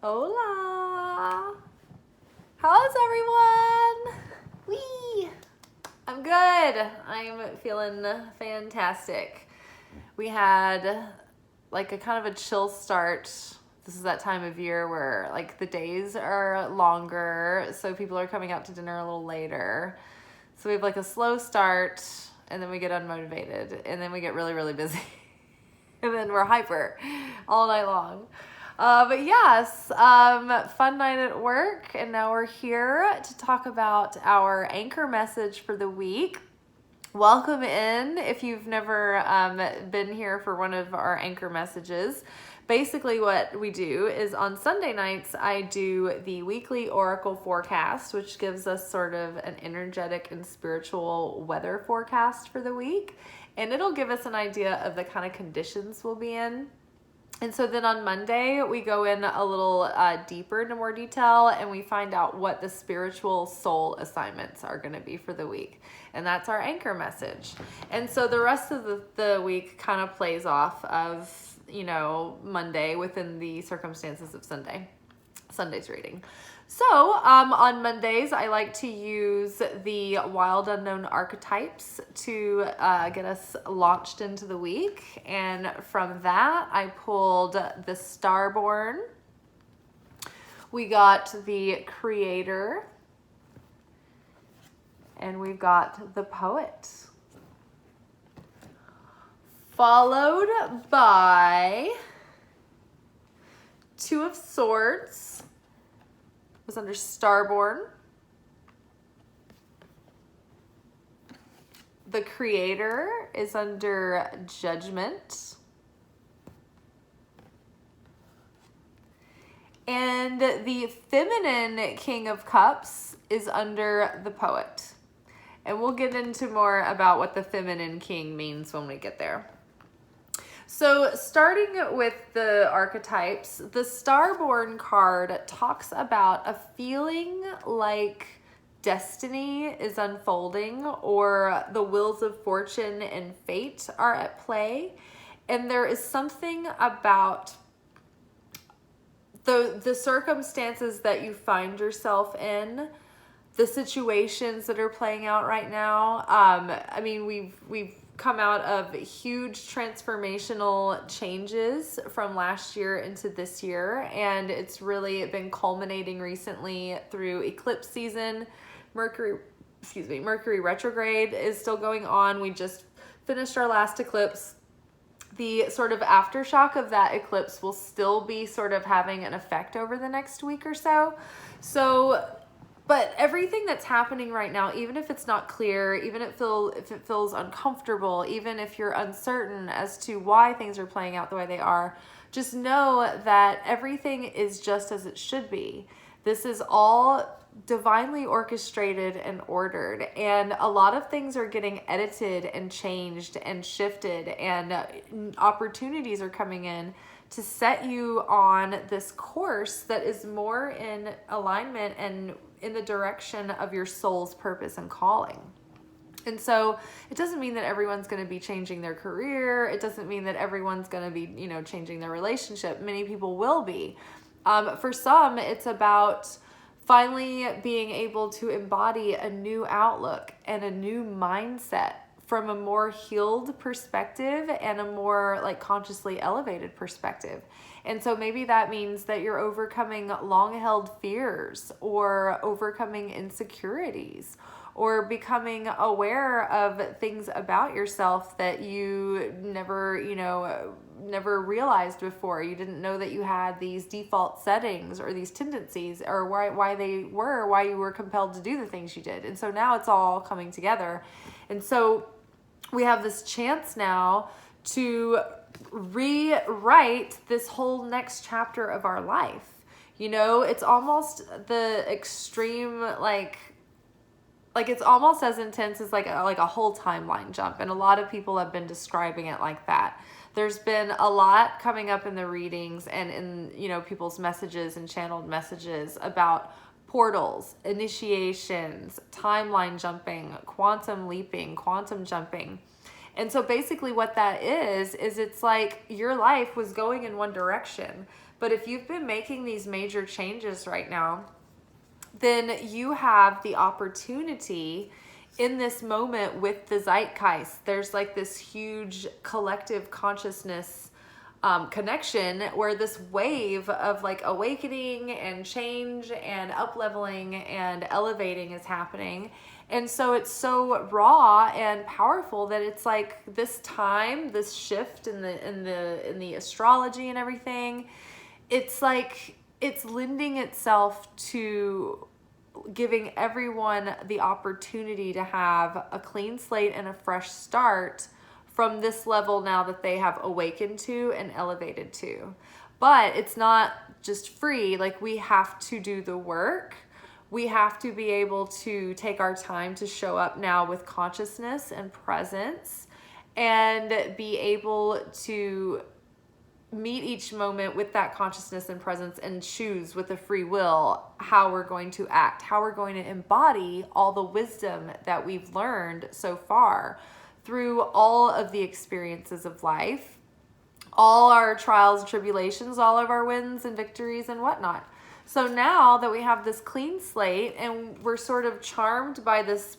Hola! How's everyone? Wee! I'm good. I'm feeling fantastic. We had like a kind of a chill start. This is that time of year where like the days are longer, so people are coming out to dinner a little later. So we have like a slow start, and then we get unmotivated, and then we get really, really busy. And then we're hyper all night long. But yes, fun night at work, and now we're here to talk about our anchor message for the week. Welcome in if you've never been here for one of our anchor messages. Basically what we do is on Sunday nights, I do the weekly oracle forecast, which gives us sort of an energetic and spiritual weather forecast for the week. And it'll give us an idea of the kind of conditions we'll be in. And so then on Monday, we go in a little deeper into more detail, and we find out what the spiritual soul assignments are going to be for the week. And that's our anchor message. And so the rest of the week kind of plays off of, Monday within the circumstances of Sunday's reading. So on Mondays, I like to use the wild unknown archetypes to get us launched into the week. And from that, I pulled the starborn. We got the creator. And we've got the poet. Followed by Two of Swords. Was under starborn. The creator is under judgment. And the feminine king of cups is under the poet. And we'll get into more about what the feminine king means when we get there. So starting with the archetypes, the Starborn card talks about a feeling like destiny is unfolding, or the wheels of fortune and fate are at play. And there is something about the circumstances that you find yourself in, the situations that are playing out right now. We've come out of huge transformational changes from last year into this year, and it's really been culminating recently through eclipse season. Mercury retrograde is still going on. We just finished our last eclipse. The sort of aftershock of that eclipse will still be sort of having an effect over the next week or so. But everything that's happening right now, even if it's not clear, even if it feels uncomfortable, even if you're uncertain as to why things are playing out the way they are, just know that everything is just as it should be. This is all divinely orchestrated and ordered, and a lot of things are getting edited and changed and shifted, and opportunities are coming in to set you on this course that is more in alignment and in the direction of your soul's purpose and calling. And so it doesn't mean that everyone's going to be changing their career. It doesn't mean that everyone's going to be, changing their relationship. Many people will be. For some, it's about finally being able to embody a new outlook and a new mindset from a more healed perspective and a more consciously elevated perspective. And so maybe that means that you're overcoming long-held fears, or overcoming insecurities, or becoming aware of things about yourself that you never realized before. You didn't know that you had these default settings or these tendencies, or why you were compelled to do the things you did. And so now it's all coming together. And so we have this chance now to rewrite this whole next chapter of our life. It's almost the extreme, it's almost as intense as like a whole timeline jump. And a lot of people have been describing it like that. There's been a lot coming up in the readings and in, people's messages and channeled messages about portals, initiations, timeline jumping, quantum leaping, quantum jumping. And so basically what that is it's like your life was going in one direction, But if you've been making these major changes right now, then you have the opportunity in this moment with the zeitgeist. There's like this huge collective consciousness connection where this wave of like awakening and change and up-leveling and elevating is happening. And so it's so raw and powerful that it's like this time, this shift in the astrology and everything, it's like it's lending itself to giving everyone the opportunity to have a clean slate and a fresh start from this level now that they have awakened to and elevated to. But it's not just free. Like, we have to do the work. We have to be able to take our time to show up now with consciousness and presence and be able to meet each moment with that consciousness and presence and choose with a free will how we're going to act, how we're going to embody all the wisdom that we've learned so far through all of the experiences of life, all our trials and tribulations, all of our wins and victories and whatnot. So now that we have this clean slate and we're sort of charmed by this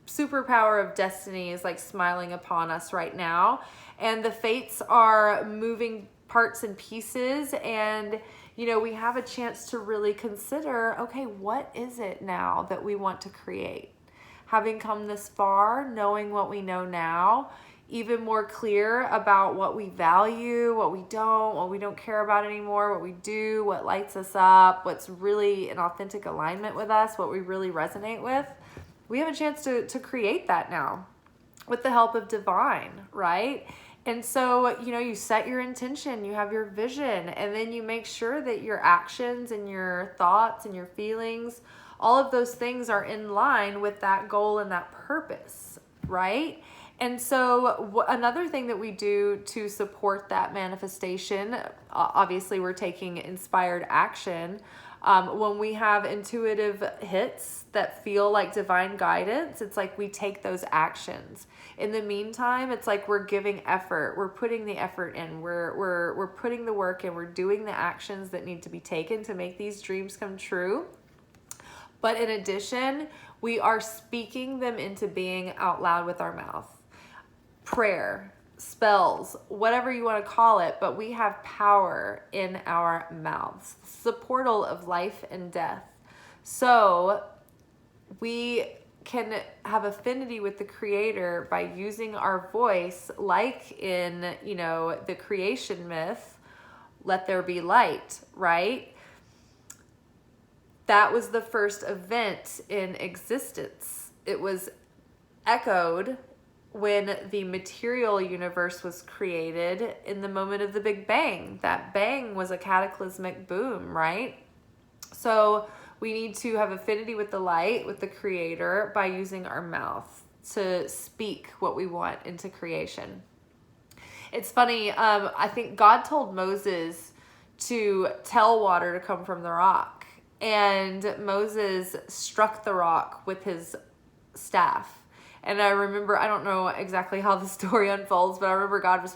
superpower of destiny is like smiling upon us right now, and the fates are moving parts and pieces, and we have a chance to really consider, okay, what is it now that we want to create? Having come this far, knowing what we know now, even more clear about what we value, what we don't care about anymore, what we do, what lights us up, what's really an authentic alignment with us, what we really resonate with. We have a chance to create that now with the help of divine, right? And so, you set your intention, you have your vision, and then you make sure that your actions and your thoughts and your feelings, all of those things are in line with that goal and that purpose, right? And so another thing that we do to support that manifestation, obviously we're taking inspired action. When we have intuitive hits that feel like divine guidance, it's like we take those actions. In the meantime, it's like we're giving effort. We're putting the effort in. We're putting the work in. We're doing the actions that need to be taken to make these dreams come true. But in addition, we are speaking them into being out loud with our mouth. Prayer, spells, whatever you want to call it, but we have power in our mouths. It's the portal of life and death. So we can have affinity with the Creator by using our voice, like in, the creation myth, let there be light, right? That was the first event in existence. It was echoed when the material universe was created in the moment of the Big Bang. That bang was a cataclysmic boom, right? So we need to have affinity with the light, with the Creator, by using our mouth to speak what we want into creation. It's funny, I think God told Moses to tell water to come from the rock, and Moses struck the rock with his staff. And I remember, I don't know exactly how the story unfolds, but I remember God was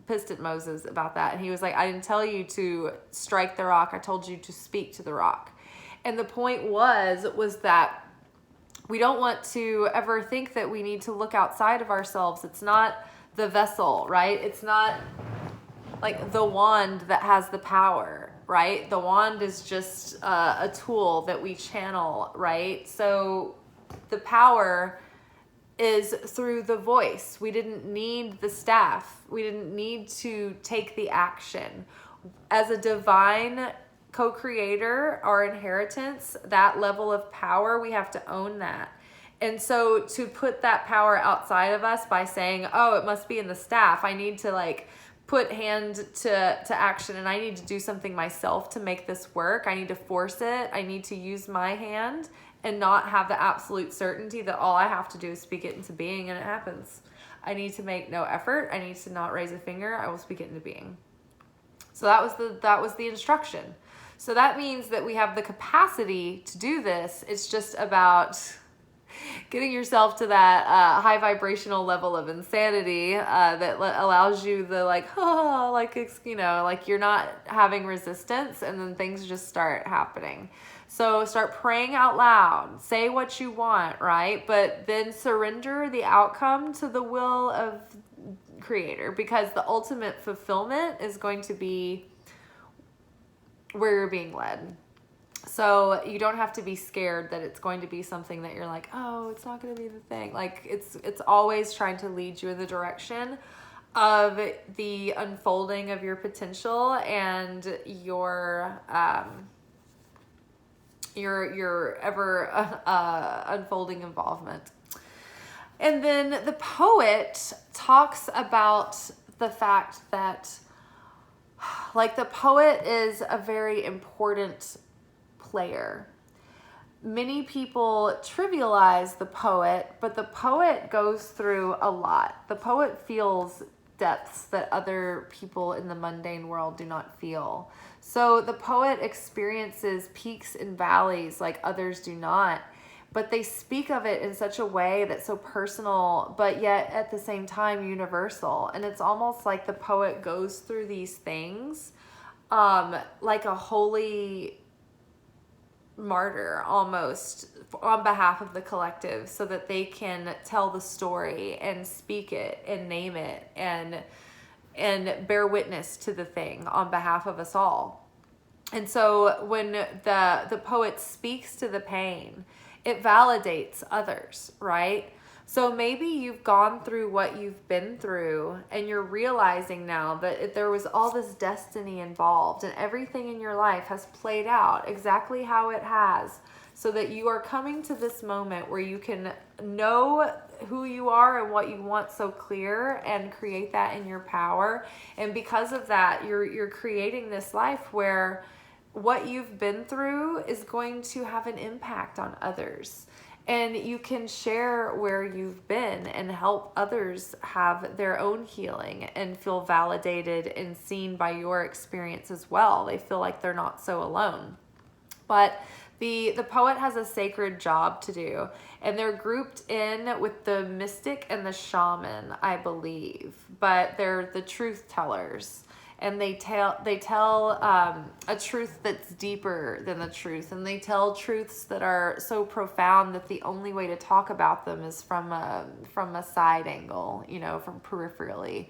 pissed at Moses about that. And he was like, I didn't tell you to strike the rock. I told you to speak to the rock. And the point was that we don't want to ever think that we need to look outside of ourselves. It's not the vessel, right? It's not like the wand that has the power, right? The wand is just a tool that we channel, right? So the power is through the voice. We didn't need the staff. We didn't need to take the action. As a divine co-creator, our inheritance, that level of power, we have to own that. And so to put that power outside of us by saying, oh, it must be in the staff, I need to put hand to action, and I need to do something myself to make this work. I need to force it. I need to use my hand and not have the absolute certainty that all I have to do is speak it into being and it happens. I need to make no effort. I need to not raise a finger. I will speak it into being. So that was the instruction. So that means that we have the capacity to do this. It's just about getting yourself to that high vibrational level of insanity that allows you the like, oh, like it's, you know, like you're not having resistance, and then things just start happening. So start praying out loud, say what you want, right? But then surrender the outcome to the will of Creator, because the ultimate fulfillment is going to be where you're being led. So you don't have to be scared that it's going to be something that you're like, oh, it's not going to be the thing. Like it's always trying to lead you in the direction of the unfolding of your potential and your ever unfolding involvement. And then the poet talks about the fact that, like, the poet is a very important player. Many people trivialize the poet, but the poet goes through a lot. The poet feels depths that other people in the mundane world do not feel. So the poet experiences peaks and valleys like others do not, but they speak of it in such a way that's so personal, but yet at the same time universal. And it's almost like the poet goes through these things like a holy martyr almost on behalf of the collective, so that they can tell the story and speak it and name it and bear witness to the thing on behalf of us all. And so when the poet speaks to the pain, it validates others, right? So maybe you've gone through what you've been through, and you're realizing now that there was all this destiny involved, and everything in your life has played out exactly how it has, so that you are coming to this moment where you can know who you are and what you want so clear and create that in your power. And because of that, you're creating this life where what you've been through is going to have an impact on others. And you can share where you've been and help others have their own healing and feel validated and seen by your experience as well. They feel like they're not so alone. But the poet has a sacred job to do, and they're grouped in with the mystic and the shaman, I believe. But they're the truth tellers. And they tell a truth that's deeper than the truth, and they tell truths that are so profound that the only way to talk about them is from a side angle, you know, from peripherally,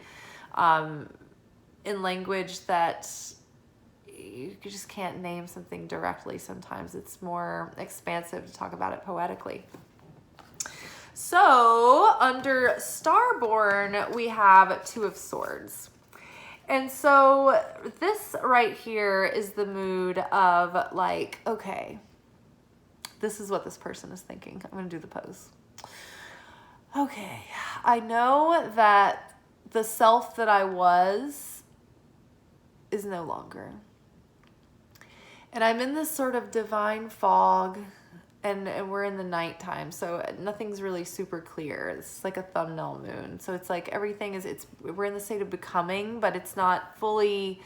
in language that you just can't name something directly. Sometimes it's more expansive to talk about it poetically. So under Starborn, we have Two of Swords. And so this right here is the mood of like, okay, this is what this person is thinking. I'm going to do the pose. Okay, I know that the self that I was is no longer. And I'm in this sort of divine fog, and we're in the nighttime, so nothing's really super clear. It's like a thumbnail moon. So it's like everything we're in the state of becoming, but it's not fully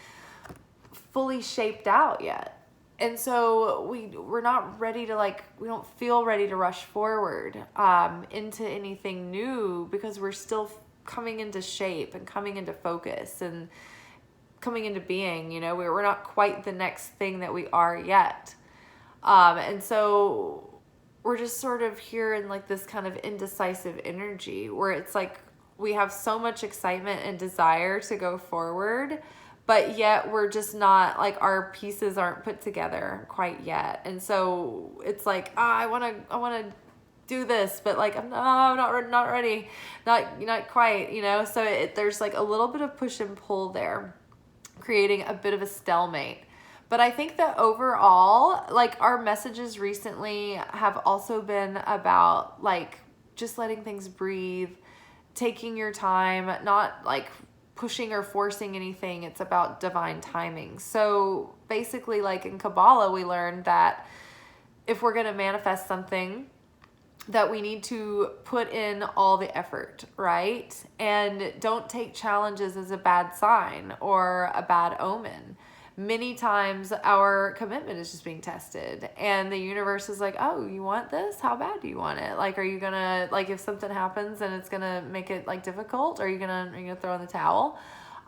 shaped out yet. And so we're not ready to we don't feel ready to rush forward into anything new, because we're still coming into shape and coming into focus and coming into being, you know. We're not quite the next thing that we are yet. And so we're just sort of here in like this kind of indecisive energy where it's like we have so much excitement and desire to go forward, but yet we're just not, like, our pieces aren't put together quite yet. And so it's like, I want to do this, but like, I'm not ready, not quite, you know. So there's like a little bit of push and pull there, creating a bit of a stalemate. But I think that overall, like, our messages recently have also been about, like, just letting things breathe, taking your time, not, like, pushing or forcing anything. It's about divine timing. So basically, like, in Kabbalah, we learned that if we're going to manifest something, that we need to put in all the effort, right? And don't take challenges as a bad sign or a bad omen. many times our commitment is just being tested, and the universe is like, oh, you want this? How bad do you want it? Like, are you gonna, like, if something happens and it's gonna make it like difficult, are you gonna throw in the towel?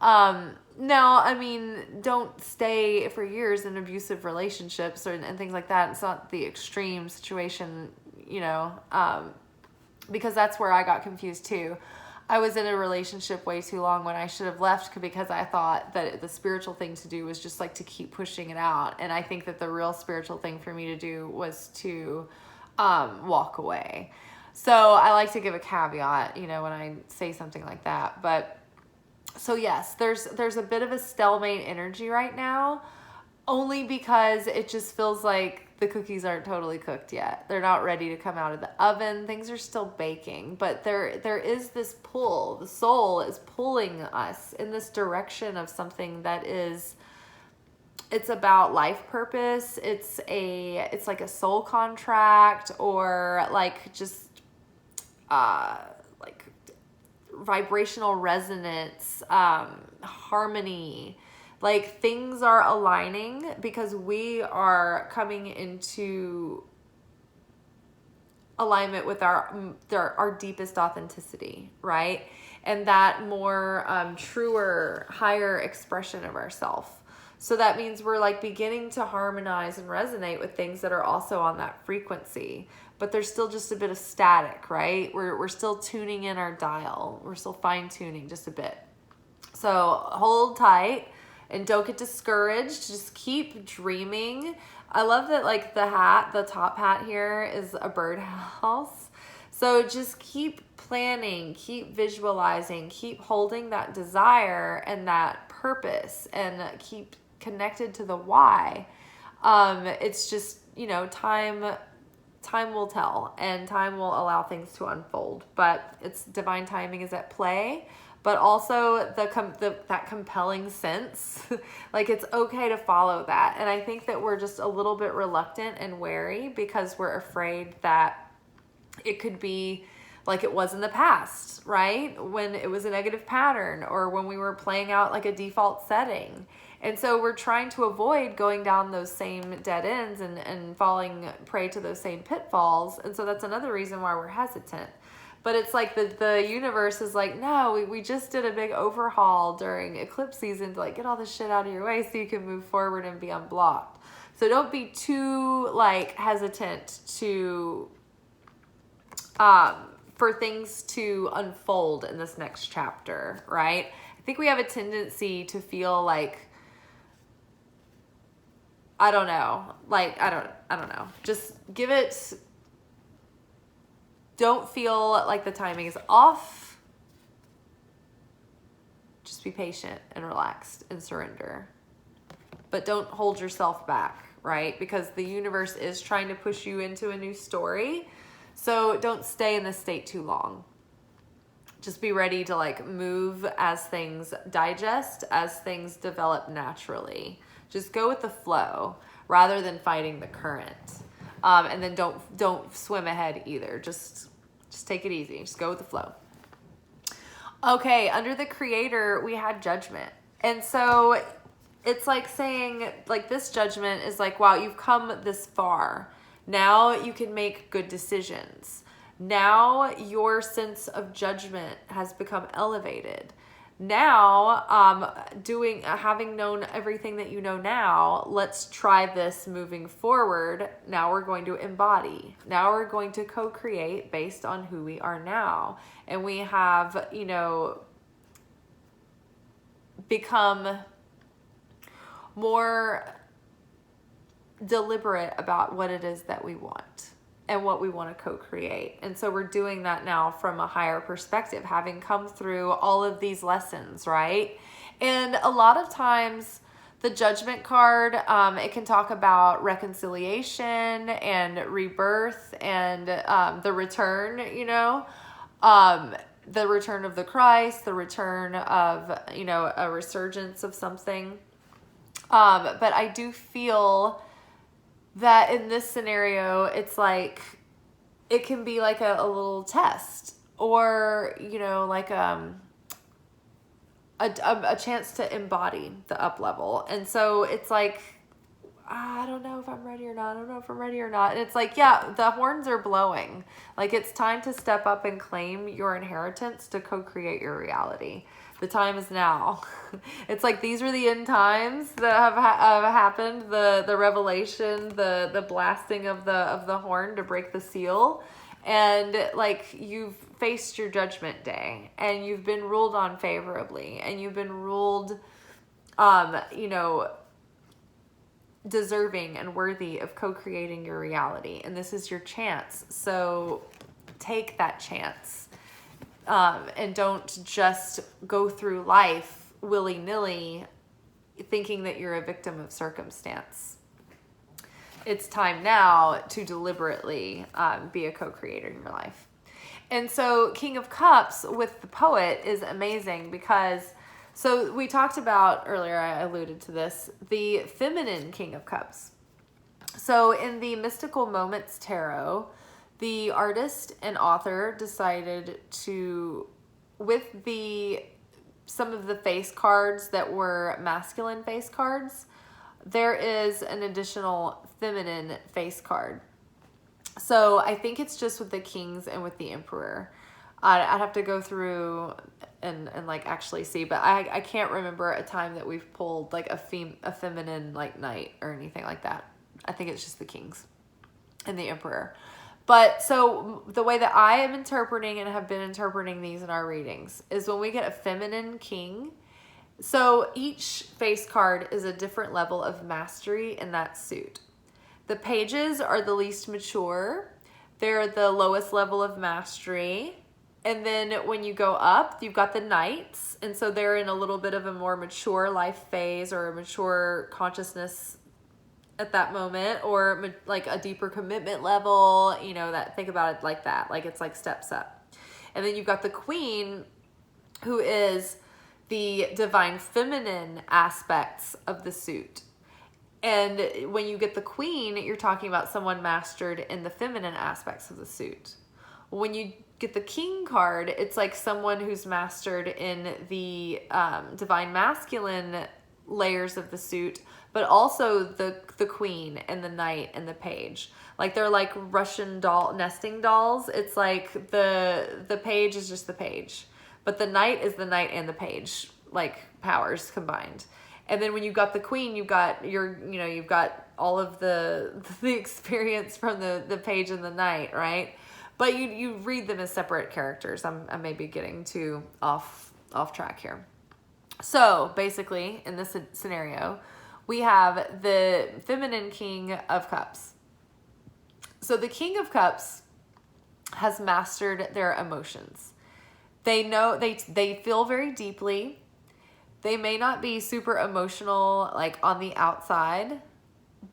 No, I mean, don't stay for years in abusive relationships and things like that. It's not the extreme situation, because that's where I got confused too. I was in a relationship way too long when I should have left, because I thought that the spiritual thing to do was just like to keep pushing it out. And I think that the real spiritual thing for me to do was to walk away. So I like to give a caveat, when I say something like that. But so yes, there's a bit of a stalemate energy right now, only because it just feels like the cookies aren't totally cooked yet. They're not ready to come out of the oven. Things are still baking, but there is this pull. The soul is pulling us in this direction of something that is, it's about life purpose. It's like a soul contract, or like just like vibrational resonance, harmony. Like, things are aligning because we are coming into alignment with our deepest authenticity, right? And that more truer, higher expression of ourself. So that means we're like beginning to harmonize and resonate with things that are also on that frequency. But there's still just a bit of static, right? We're still tuning in our dial. We're still fine tuning just a bit. So hold tight. And don't get discouraged. Just keep dreaming. I love that, like, the top hat here is a birdhouse. So just keep planning, keep visualizing, keep holding that desire and that purpose, and keep connected to the why. It's just, time will tell, and time will allow things to unfold. But it's divine timing is at play. But also that compelling sense, like, it's okay to follow that. And I think that we're just a little bit reluctant and wary because we're afraid that it could be like it was in the past, right? When it was a negative pattern, or when we were playing out like a default setting. And so we're trying to avoid going down those same dead ends and falling prey to those same pitfalls. And so that's another reason why we're hesitant. But it's like the universe is like, no, we just did a big overhaul during eclipse season to like get all this shit out of your way so you can move forward and be unblocked. So don't be too like hesitant to for things to unfold in this next chapter, right? I think we have a tendency to feel like, I don't know. Just give it. Don't feel like the timing is off. Just be patient and relaxed and surrender. But don't hold yourself back, right? Because the universe is trying to push you into a new story. So don't stay in this state too long. Just be ready to like move as things digest, as things develop naturally. Just go with the flow rather than fighting the current. And then don't swim ahead either. Just take it easy. Just go with the flow. Okay, under the creator, we had judgment. And so it's like saying, like, this judgment is like, wow, you've come this far. Now you can make good decisions. Now your sense of judgment has become elevated. Now, having known everything that you know now, let's try this moving forward. Now we're going to embody. Now we're going to co-create based on who we are now. And we have, become more deliberate about what it is that we want and what we want to co-create. And so we're doing that now from a higher perspective, having come through all of these lessons, right? And a lot of times the judgment card, it can talk about reconciliation and rebirth and the return, the return of the Christ, the return of, a resurgence of something. But I do feel that in this scenario, it's like, it can be like a little test, or, like a a chance to embody the up level. And so it's like, I don't know if I'm ready or not. I don't know if I'm ready or not. And it's like, yeah, the horns are blowing. Like, it's time to step up and claim your inheritance to co-create your reality. The time is now. It's like, these are the end times that have happened. The revelation, the blasting of the horn to break the seal. And like, you've faced your judgment day, and you've been ruled on favorably, and you've been ruled, deserving and worthy of co-creating your reality. And this is your chance. So take that chance. And don't just go through life willy-nilly thinking that you're a victim of circumstance. It's time now to deliberately be a co-creator in your life. And so King of Cups with the poet is amazing because, so we talked about earlier, I alluded to this, the feminine King of Cups. So in the Mystical Moments Tarot, the artist and author decided to, with some of the face cards that were masculine face cards, there is an additional feminine face card. So I think it's just with the kings and with the emperor. I'd have to go through and like actually see, but I can't remember a time that we've pulled like a feminine like knight or anything like that. I think it's just the kings and the emperor. But so the way that I am interpreting and have been interpreting these in our readings is when we get a feminine king. So each face card is a different level of mastery in that suit. The pages are the least mature. They're the lowest level of mastery. And then when you go up, you've got the knights. And so they're in a little bit of a more mature life phase or a mature consciousness at that moment, or like a deeper commitment level, that, think about it like that. Like, it's like steps up. And then you've got the queen, who is the divine feminine aspects of the suit. And when you get the queen, you're talking about someone mastered in the feminine aspects of the suit. When you get the king card, it's like someone who's mastered in the divine masculine layers of the suit, but also the queen and the knight and the page. Like, they're like Russian nesting dolls. It's like the page is just the page, but the knight is the knight and the page, like powers combined. And then when you've got the queen, you've got you've got all of the experience from the page and the knight, right? But you read them as separate characters. I may be getting too off track here. So basically, in this scenario, we have the feminine King of Cups. So the King of Cups has mastered their emotions. They know they feel very deeply. They may not be super emotional like on the outside,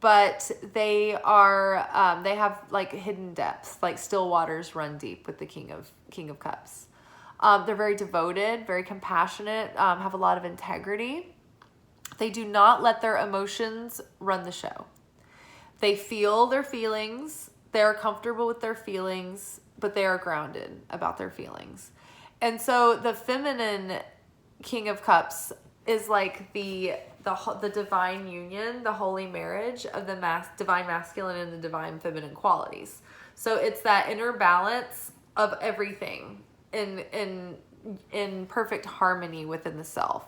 but they are they have like hidden depths, like still waters run deep with the King of Cups. They're very devoted, very compassionate, have a lot of integrity. They do not let their emotions run the show. They feel their feelings. They are comfortable with their feelings, but they are grounded about their feelings. And so the feminine King of Cups is like the divine union, the holy marriage of the divine masculine and the divine feminine qualities. So it's that inner balance of everything in perfect harmony within the self.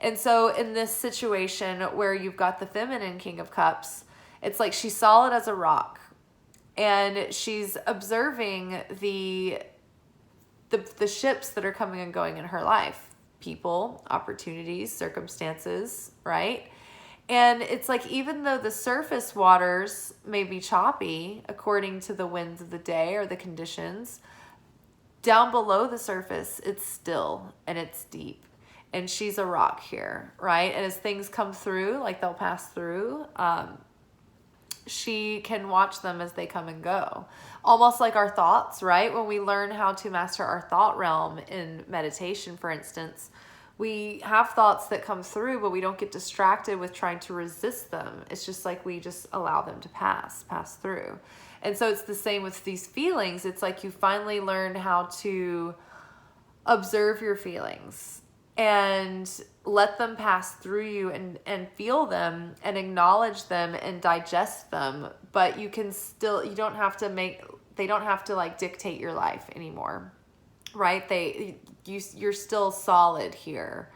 And so in this situation where you've got the feminine King of Cups, it's like she's solid as a rock, and she's observing the ships that are coming and going in her life. People, opportunities, circumstances, right? And it's like, even though the surface waters may be choppy according to the winds of the day or the conditions, down below the surface, it's still and it's deep. And she's a rock here, right? And as things come through, like they'll pass through, she can watch them as they come and go. Almost like our thoughts, right? When we learn how to master our thought realm in meditation, for instance, we have thoughts that come through, but we don't get distracted with trying to resist them. It's just like we just allow them to pass through. And so it's the same with these feelings. It's like you finally learn how to observe your feelings and let them pass through you and feel them and acknowledge them and digest them. But you can still, they don't have to like dictate your life anymore, right? You're still solid here.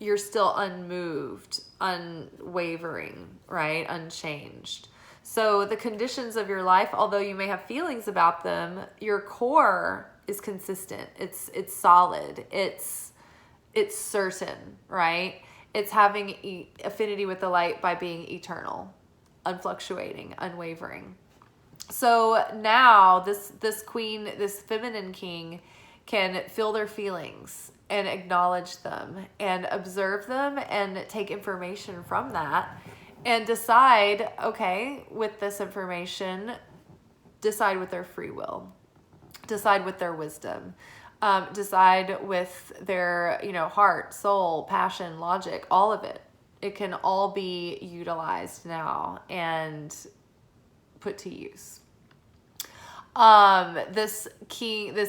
You're still unmoved, unwavering, right? Unchanged. So the conditions of your life, although you may have feelings about them, your core is consistent. It's solid. It's certain, right? It's having affinity with the light by being eternal, unfluctuating, unwavering. So now this queen, this feminine king, can feel their feelings and acknowledge them and observe them and take information from that and decide, okay, with this information, decide with their free will, decide with their wisdom, decide with their, heart, soul, passion, logic, all of it. It can all be utilized now and put to use. This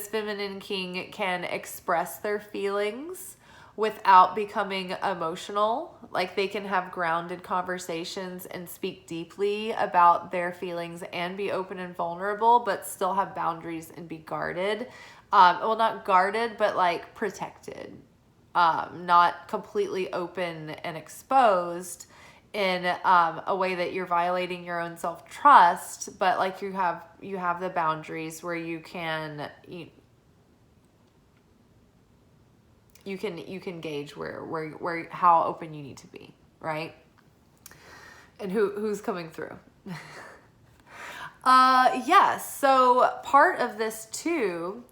feminine king can express their feelings without becoming emotional. Like, they can have grounded conversations and speak deeply about their feelings and be open and vulnerable, but still have boundaries and be guarded. Well, not guarded, but like protected. Not completely open and exposed in a way that you're violating your own self-trust, but like you have the boundaries where you can gauge where how open you need to be, right? And who's coming through. Yes. So part of this too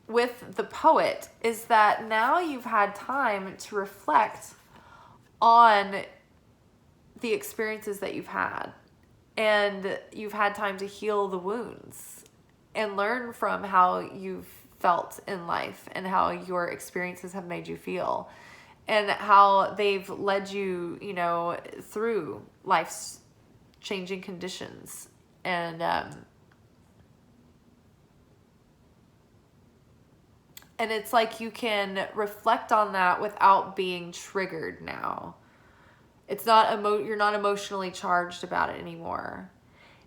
with the poet is that now you've had time to reflect on the experiences that you've had, and you've had time to heal the wounds and learn from how you've felt in life and how your experiences have made you feel and how they've led you, through life's changing conditions. And it's like you can reflect on that without being triggered now. It's not you're not emotionally charged about it anymore.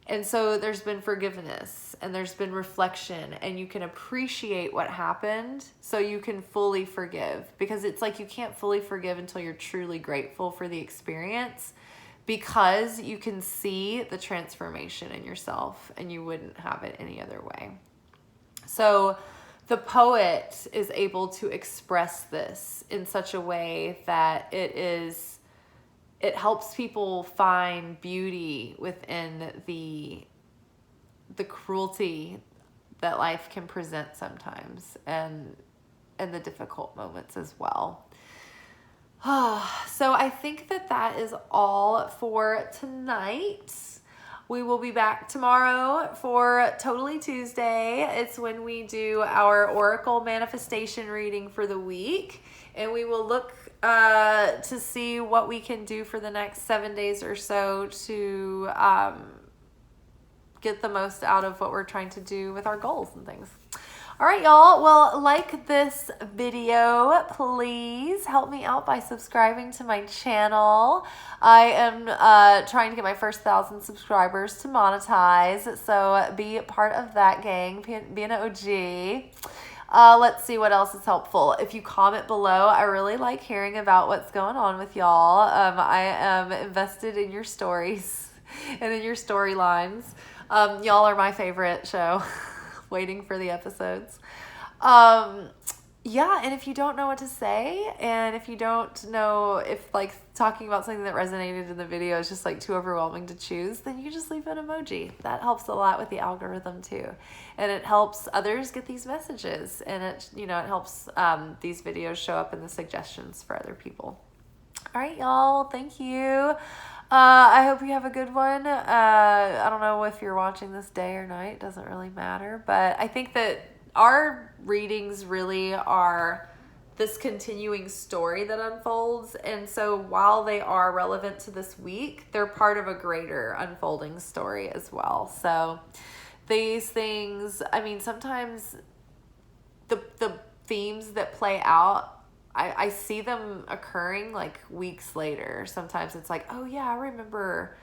And so there's been forgiveness and there's been reflection, and you can appreciate what happened so you can fully forgive, because it's like you can't fully forgive until you're truly grateful for the experience, because you can see the transformation in yourself and you wouldn't have it any other way. So the poet is able to express this in such a way that it helps people find beauty within the cruelty that life can present sometimes, and the difficult moments as well. So I think that is all for tonight. We will be back tomorrow for Totally Tuesday. It's when we do our Oracle manifestation reading for the week, and we will look to see what we can do for the next 7 days or so to get the most out of what we're trying to do with our goals and things. All right, y'all. Well, like this video, please help me out by subscribing to my channel. I am trying to get my first 1,000 subscribers to monetize, so be part of that gang, be an OG. Let's see what else is helpful. If you comment below, I really like hearing about what's going on with y'all. I am invested in your stories and in your storylines. Y'all are my favorite show. Waiting for the episodes. Yeah, and if you don't know what to say, and if you don't know if like talking about something that resonated in the video is just like too overwhelming to choose, then you can just leave an emoji. That helps a lot with the algorithm too. And it helps others get these messages, and it helps these videos show up in the suggestions for other people. All right, y'all. Thank you. I hope you have a good one. I don't know if you're watching this day or night. It doesn't really matter. But I think that our readings really are this continuing story that unfolds. And so while they are relevant to this week, they're part of a greater unfolding story as well. So these things, I mean, sometimes the themes that play out I see them occurring like weeks later. Sometimes it's like, oh yeah, I remember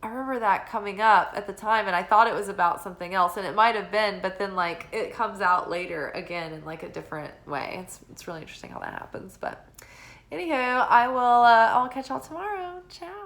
that coming up at the time, and I thought it was about something else, and it might have been, but then like it comes out later again in like a different way. It's really interesting how that happens. But anywho, I'll catch y'all tomorrow. Ciao.